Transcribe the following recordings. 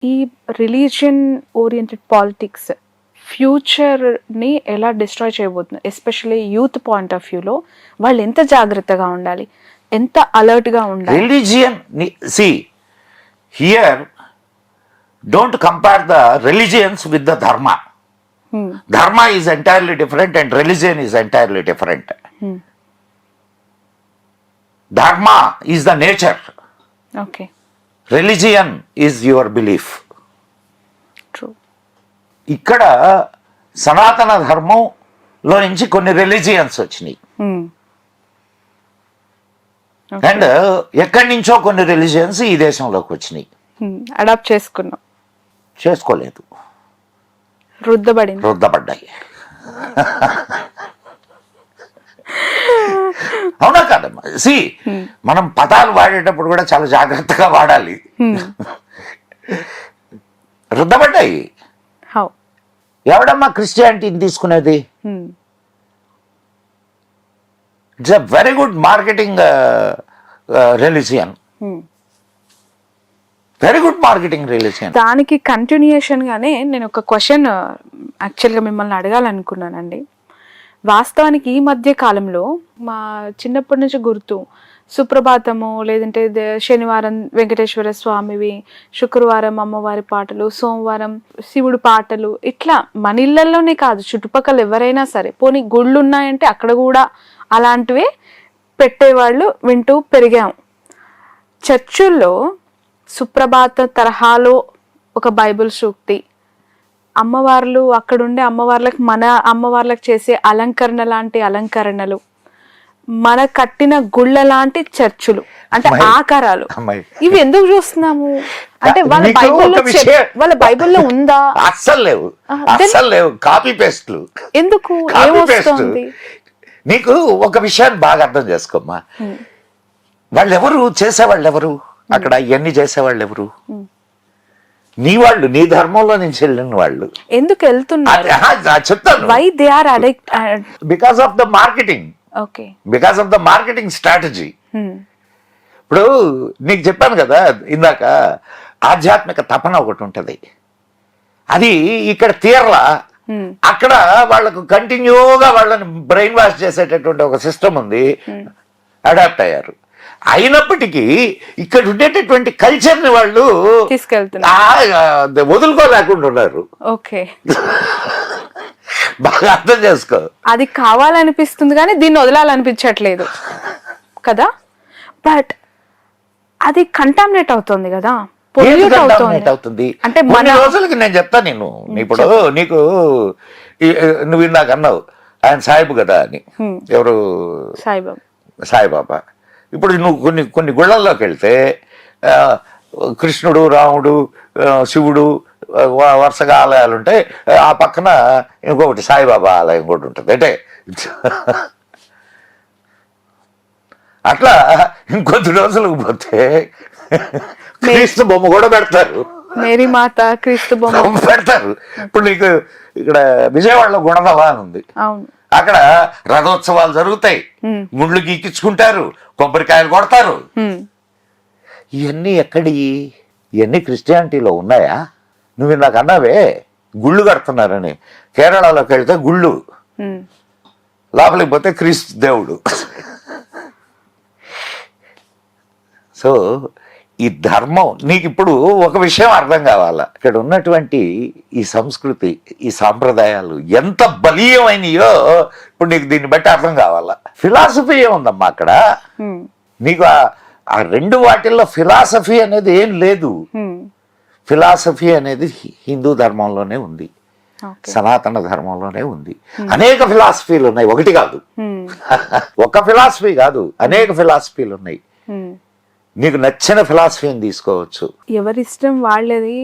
ఈ religion oriented politics ఫ్యూచర్ని ఎలా destroy చేయబోతుంది? ఎస్పెషల్లీ యూత్ పాయింట్ ఆఫ్ వ్యూలో వాళ్ళు ఎంత జాగ్రత్తగా ఉండాలి, ఎంత అలర్ట్గా ఉండాలి? Religion see here don't compare the religions with the dharma. Dharma is entirely different and religion is entirely different. Dharma is the nature, okay, religion is your belief. True. ఇక్కడ సనాతన ధర్మంలో నుంచి కొన్ని రిలీజియన్స్ వచ్చినాయి అండ్ ఎక్కడి నుంచో కొన్ని రిలీజియన్స్ ఈ దేశంలోకి వచ్చినాయి. అడాప్ట్ చేసుకున్నాం, చేసుకోలేదు, రుద్దబడ్డాయి. అవునా కాదమ్మా? సి మనం పదాలు వాడేటప్పుడు కూడా చాలా జాగ్రత్తగా వాడాలి. రుద్దబడ్డాయి. ఎవడమ్మా క్రిస్టియానిటీని తీసుకునేది? It's a very good marketing religion, very good marketing religion. దానికి కంటిన్యూయేషన్ గానే నేను ఒక క్వశ్చన్ యాక్చువల్గా మిమ్మల్ని అడగాలనుకున్నానండి. వాస్తవానికి ఈ మధ్య కాలంలో మా చిన్నప్పటి నుంచి గుర్తు, సుప్రభాతము, లేదంటే శనివారం వెంకటేశ్వర స్వామివి, శుక్రవారం అమ్మవారి పాటలు, సోమవారం శివుడు పాటలు, ఇట్లా మన ఇళ్లలోనే కాదు చుట్టుపక్కల ఎవరైనా సరే, పోనీ గుళ్ళు ఉన్నాయంటే అక్కడ కూడా అలాంటివే పెట్టేవాళ్ళు వింటూ పెరిగాం. చర్చుల్లో సుప్రభాత తరహాలో ఒక బైబిల్ సూక్తి, అమ్మవార్లు అక్కడుండే అమ్మవార్లకు మన అమ్మవార్లకు చేసే అలంకరణ లాంటి అలంకరణలు, మన కట్టిన గుళ్ళ లాంటి చర్చులు, అంటే ఆకారాలు, ఇవి ఎందుకు చూస్తున్నాము? అంటే వాళ్ళ బైబిల్లో ఉందా? అస్సలు లేవు, కాపీ పేస్ట్లు. ఎందుకు? ఏమొస్తుంది? నీకు ఒక విషయాన్ని బాగా అర్థం చేసుకోమ్మా. వాళ్ళెవరు చేసేవాళ్ళు ఎవరు అక్కడ? ఇవన్నీ చేసేవాళ్ళు ఎవరు? నీ వాళ్ళు, నీ ధర్మంలో నుంచి వెళ్ళిన వాళ్ళు. ఎందుకు వెళ్తున్నారు చెప్తాను. Why they are addict? Because of the marketing. Okay, because of the marketing strategy. ఇప్పుడు నీకు చెప్పాను కదా ఇందాక, ఆధ్యాత్మిక తపన ఒకటి ఉంటది, అది ఇక్కడ తీరలా. అక్కడ వాళ్ళకు కంటిన్యూగా వాళ్ళని బ్రెయిన్ వాష్ చేసేటటువంటి ఒక సిస్టమ్ ఉంది, అడాప్ట్ అయ్యారు. అయినప్పటికీ ఇక్కడ ఉండేటటువంటి కల్చర్ ని వాళ్ళు వదులుకోలేకుండా ఉన్నారు. ఓకే, బాగా అర్థం చేసుకో. అది కావాలనిపిస్తుంది కానీ దీన్ని వదలాలనిపించట్లేదు కదా. బట్ అది కంటామినేట్ అవుతుంది కదా, అవుతుంది. అంటే మన రోజులకి నేను చెప్తా, నేను ఇప్పుడు నీకు నువ్వు ఇందాక అన్నావు ఆయన సాయిబు కదా అని. ఎవరు? సాయిబాబా. ఇప్పుడు నువ్వు కొన్ని గుళ్ళల్లోకి వెళ్తే కృష్ణుడు, రాముడు, శివుడు వరుసగా ఆలయాలు ఉంటాయి, ఆ పక్కన ఇంకొకటి సాయిబాబా ఆలయం కూడా ఉంటుంది. అంటే అట్లా ఇంకొద్ది రోజులకు పోతే క్రీస్తు బొమ్మ కూడా పెడతారు, మేరీ మాత క్రీస్తు బొమ్మ పెడతారు. ఇప్పుడు నీకు ఇక్కడ విజయవాడలో గుణదల అని ఉంది, అక్కడ రథోత్సవాలు జరుగుతాయి, గుండ్లు గీకించుకుంటారు, కొబ్బరికాయలు కొడతారు. ఇవన్నీ ఎక్కడి? ఇవన్నీ క్రిస్టియానిటీలో ఉన్నాయా? నువ్వు నాకు అన్నావే గుళ్ళు కడుతున్నారని. కేరళలోకి వెళ్తే గుళ్ళు, లోపలికి పోతే క్రీస్తు దేవుడు. సో ఈ ధర్మం నీకు ఇప్పుడు ఒక విషయం అర్థం కావాలా, ఇక్కడ ఉన్నటువంటి ఈ సంస్కృతి, ఈ సాంప్రదాయాలు ఎంత బలీయమైనయో ఇప్పుడు నీకు దీన్ని బట్టి అర్థం కావాలా. ఫిలాసఫీ ఏముందమ్మా అక్కడ? నీకు ఆ రెండు వాటిల్లో ఫిలాసఫీ అనేది ఏం లేదు. ఫిలాసఫీ అనేది హిందూ ధర్మంలోనే ఉంది, సనాతన ధర్మంలోనే ఉంది. అనేక ఫిలాసఫీలు ఉన్నాయి, ఒకటి కాదు, ఒక ఫిలాసఫీ కాదు, అనేక ఫిలాసఫీలు ఉన్నాయి. నీకు నచ్చిన ఫిలాసఫీని తీసుకోవచ్చు. ఎవరిష్టం వాళ్ళది,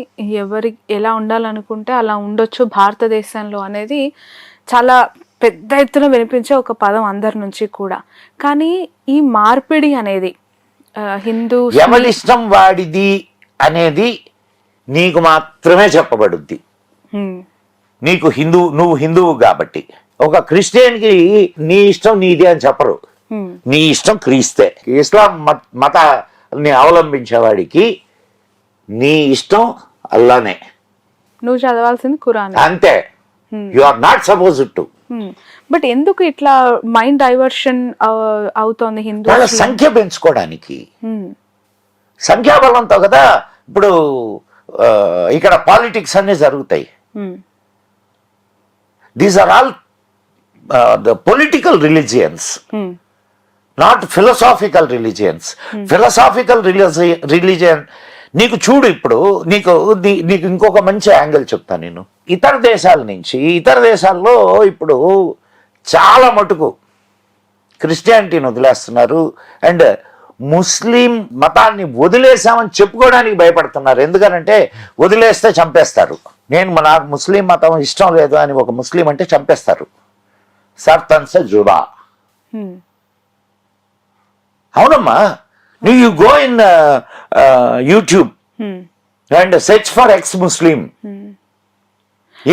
ఎవరి ఎలా ఉండాలనుకుంటే అలా ఉండొచ్చు భారతదేశంలో అనేది చాలా పెద్ద ఎత్తున వినిపించే ఒక పదం అందరి నుంచి కూడా. కానీ ఈ మార్పిడి అనేది హిందూ ఎవరిష్టం వాడిది అనేది నీకు మాత్రమే చెప్పబడుద్ది. నీకు నువ్వు హిందువు కాబట్టి. ఒక క్రిస్టియన్కి నీ ఇష్టం నీది అని చెప్పరు, నీ ఇష్టం క్రీస్తే. ఇస్లాం మతాన్ని అవలంబించేవాడికి నీ ఇష్టం అల్లానే, నువ్వు చదవాల్సింది ఖురాన్. అంతే. You are not supposed to. But ఎందుకు ఇట్లా మైండ్ డైవర్షన్ అవుతోంది హిందూ? వాళ్ళ సంఖ్య పెంచుకోవడానికి, సంఖ్యాబలంతో కదా ఇప్పుడు ఇక్కడ పాలిటిక్స్ అన్ని జరుగుతాయి. These are all the political religions, not philosophical religions. Philosophical religion నీకు చూడు, ఇప్పుడు నీకు ఇంకొక మంచి యాంగిల్ చెప్తాను నేను. ఇతర దేశాల నుంచి, ఇతర దేశాల్లో ఇప్పుడు చాలా మటుకు క్రిస్టియానిటీని వదిలేస్తున్నారు అండ్ ముస్లిం మతాన్ని వదిలేసామని చెప్పుకోవడానికి భయపడుతున్నారు. ఎందుకనంటే వదిలేస్తే చంపేస్తారు. నాకు ముస్లిం మతం ఇష్టం లేదు అని ఒక ముస్లిం అంటే చంపేస్తారు. సర్తన్ సే జుబా. అవునమ్మా, you go in YouTube and search for ex Muslim.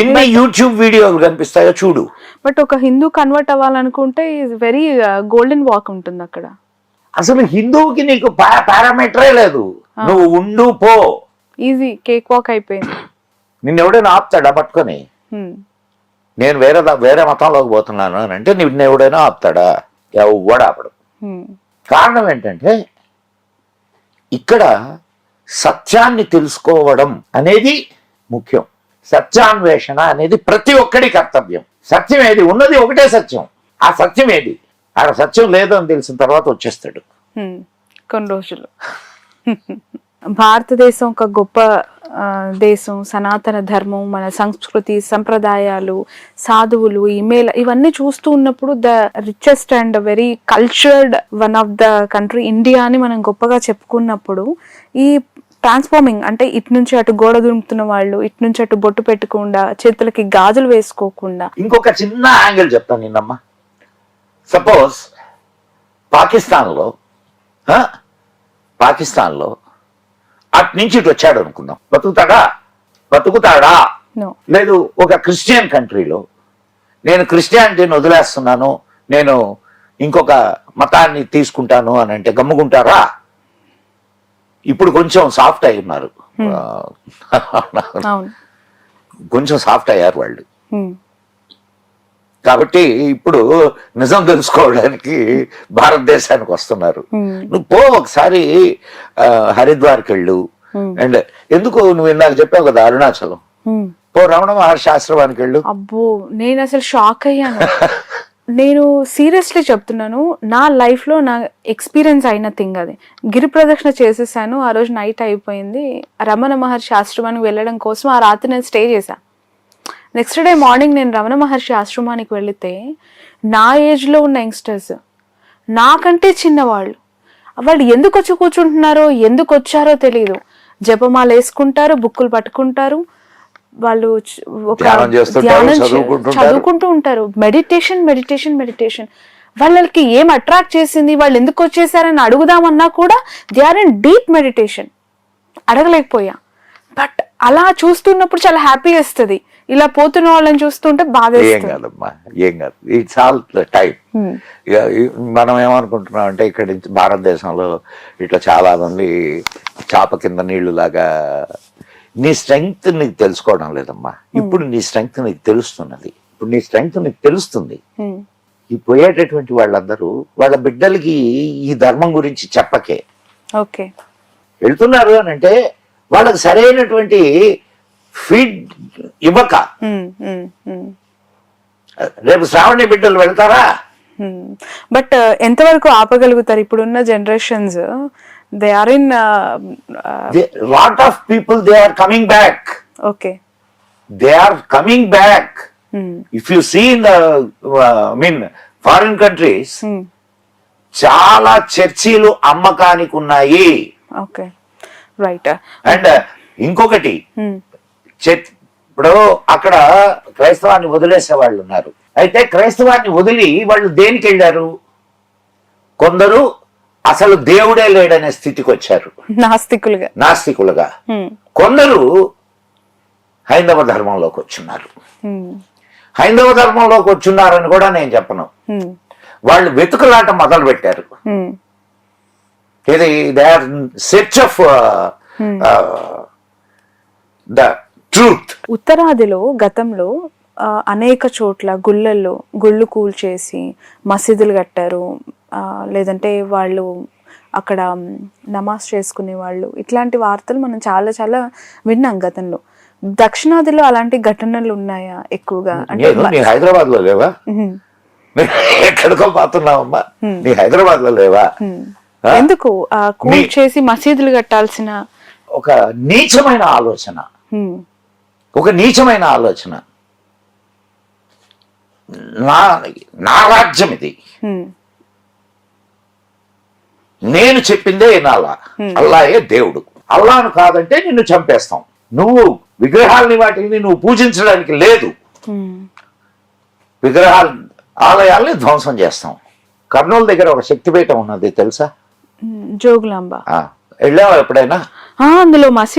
ఎన్ని యూట్యూబ్ వీడియోలు కనిపిస్తాయో చూడు. బట్ ఒక హిందూ కన్వర్ట్ అవ్వాలనుకుంటే వెరీ గోల్డెన్ వాక్ ఉంటుంది అక్కడ. అసలు హిందువుకి నీకు పారామీటరే లేదు. నువ్వు ఉండు పో, ఈజీ కేక్ వాక్ అయిపోయింది. నిన్ను ఎవడైనా ఆపుతాడా పట్టుకొని? నేను వేరే మతంలోకి పోతున్నాను అని అంటే నిన్ను ఎవడైనా ఆపుతాడా? ఎవడు ఆపడు. కారణం ఏంటంటే ఇక్కడ సత్యాన్ని తెలుసుకోవడం అనేది ముఖ్యం. సత్యాన్వేషణ అనేది ప్రతి ఒక్కడి కర్తవ్యం. సత్యం ఏది? ఉన్నది ఒకటే సత్యం. ఆ సత్యం ఏది? ఆడ సత్యం లేదు అని తెలిసిన తర్వాత వచ్చేస్తాడు కొన్ని రోజులు. భారతదేశం ఒక గొప్ప దేశం, సనాతన ధర్మం, మన సంస్కృతి, సంప్రదాయాలు, సాధువులు, ఇవన్నీ చూస్తూ ఉన్నప్పుడు the richest and very cultured one of the country India అని మనం గొప్పగా చెప్పుకున్నప్పుడు, ఈ ట్రాన్స్ఫార్మింగ్ అంటే ఇటు నుంచి అటు గోడ దుంపుతున్న వాళ్ళు, ఇటు నుంచి అటు బొట్టు పెట్టకుండా, చేతులకి గాజులు వేసుకోకుండా. ఇంకొక చిన్న యాంగిల్ చెప్తాను నిన్నమ్మా. సపోజ్ పాకిస్తాన్లో అటు నుంచి ఇటు వచ్చాడు అనుకుందాం, బతుకుతాడా? లేదు ఒక క్రిస్టియన్ కంట్రీలో నేను క్రిస్టియానిటీని వదిలేస్తున్నాను, నేను ఇంకొక మతాన్ని తీసుకుంటాను అని అంటే గమ్ముకుంటారా? ఇప్పుడు కొంచెం సాఫ్ట్ అయి ఉన్నారు, కొంచెం సాఫ్ట్ అయ్యారు వాళ్ళు. కాబట్టి ఇప్పుడు నిజం తెలుసుకోవడానికి భారతదేశానికి వస్తున్నారు. నువ్వు పో ఒకసారి హరిద్వార్కి వెళ్ళు. అండ్ ఎందుకు నువ్వు ఇందాక చెప్పావు కదా అరుణాచలం, పో రమణ మహర్షి ఆశ్రమానికి వెళ్ళు. అబ్బో, నేను అసలు షాక్ అయ్యాను. నేను సీరియస్లీ చెప్తున్నాను, నా లైఫ్ లో నా ఎక్స్పీరియన్స్ అయిన థింగ్ అది. గిరి ప్రదక్షిణ చేసేసాను, ఆ రోజు నైట్ అయిపోయింది. రమణ మహర్షి ఆశ్రమానికి వెళ్ళడం కోసం ఆ రాత్రి నేను స్టే చేశా. నెక్స్ట్ డే మార్నింగ్ నేను రమణ మహర్షి ఆశ్రమానికి వెళితే నా ఏజ్లో ఉన్న యంగ్స్టర్స్, నాకంటే చిన్నవాళ్ళు, వాళ్ళు ఎందుకు వచ్చి కూర్చుంటున్నారో, ఎందుకు వచ్చారో తెలియదు. జపమాల వేసుకుంటారు, బుక్కులు పట్టుకుంటారు, వాళ్ళు ఒక ధ్యానం చదువుకుంటూ ఉంటారు. మెడిటేషన్. వాళ్ళకి ఏం అట్రాక్ట్ చేసింది, వాళ్ళు ఎందుకు వచ్చేసారని అడుగుదామన్నా కూడా they are in deep meditation. అడగలేకపోయా. బట్ అలా చూస్తున్నప్పుడు చాలా హ్యాపీ వేస్తుంది. ఇలా పోతున్న వాళ్ళని చూస్తుంటే బాధ. ఏం కాదమ్మా, ఏం కాదు. It's all time. మనం ఏమనుకుంటున్నాం అంటే ఇక్కడ భారతదేశంలో ఇట్లా చాలా మంది చాప కింద నీళ్లు లాగా. నీ స్ట్రెంగ్త్ నీకు తెలుసుకోవడం లేదమ్మా. ఇప్పుడు నీ స్ట్రెంగ్త్ నీకు తెలుస్తున్నది. ఇప్పుడు నీ స్ట్రెంగ్త్ నీకు తెలుస్తుంది. ఈ పోయేటటువంటి వాళ్ళందరూ వాళ్ళ బిడ్డలకి ఈ ధర్మం గురించి చెప్పకే వెళ్తున్నారు అని అంటే వాళ్ళకి సరైనటువంటి ఫీడ్ ఇవ్వక రేపు శ్రావణి బిడ్డలు వెళ్తారా? బట్ ఎంతవరకు ఆపగలుగుతారు ఇప్పుడున్న generations? They are in lot of people, they are coming back. Okay, they are coming back. If you see in the foreign countries చాలా చర్చీలు అమ్మకానికి ఉన్నాయి. Okay, right. అండ్ ఇంకొకటి, ఇప్పుడు అక్కడ క్రైస్తవాన్ని వదిలేసే వాళ్ళు ఉన్నారు. అయితే క్రైస్తవాన్ని వదిలి వాళ్ళు దేనికి వెళ్ళారు? కొందరు అసలు దేవుడే లేడనే స్థితికి వచ్చారు, నాస్తికులుగా. కొందరు హైందవ ధర్మంలోకి వచ్చున్నారు. హైందవ ధర్మంలోకి వచ్చున్నారని కూడా నేను చెప్పను. వాళ్ళు వెతుకులాట మొదలు పెట్టారు. ఇది they are search of the truth. ఉత్తరాదిలో గతంలో అనేక చోట్ల గుళ్ళు కూల్చేసి మసీదులు కట్టారు, లేదంటే వాళ్ళు అక్కడ నమాజ్ చేసుకునే వాళ్ళు, ఇట్లాంటి వార్తలు మనం చాలా చాలా విన్నాం గతంలో. దక్షిణాదిలో అలాంటి ఘటనలు ఉన్నాయా ఎక్కువగా? నీ హైదరాబాద్ లో లేవా? ఎక్కడికో పోతున్నావమ్మా, నీ హైదరాబాద్ లో లేవా? ఎందుకు కూల్చేసి మసీదులు కట్టాల్సిన ఒక నీచమైన ఆలోచన, ఒక నీచమైన ఆలోచన. నా రాజ్యం ఇది, నేను చెప్పిందే వినాలా, అల్లాయే దేవుడు. అల్లాను కాదంటే నిన్ను చంపేస్తాం. నువ్వు విగ్రహాలని వాటిని నువ్వు పూజించడానికి లేదు, విగ్రహాలు ఆలయాల్ని ధ్వంసం చేస్తాం. కర్నూలు దగ్గర ఒక శక్తిపీఠం ఉన్నది తెలుసా? జోగులాంబ. వెళ్ళావా ఎప్పుడైనా? అందులో మసీదు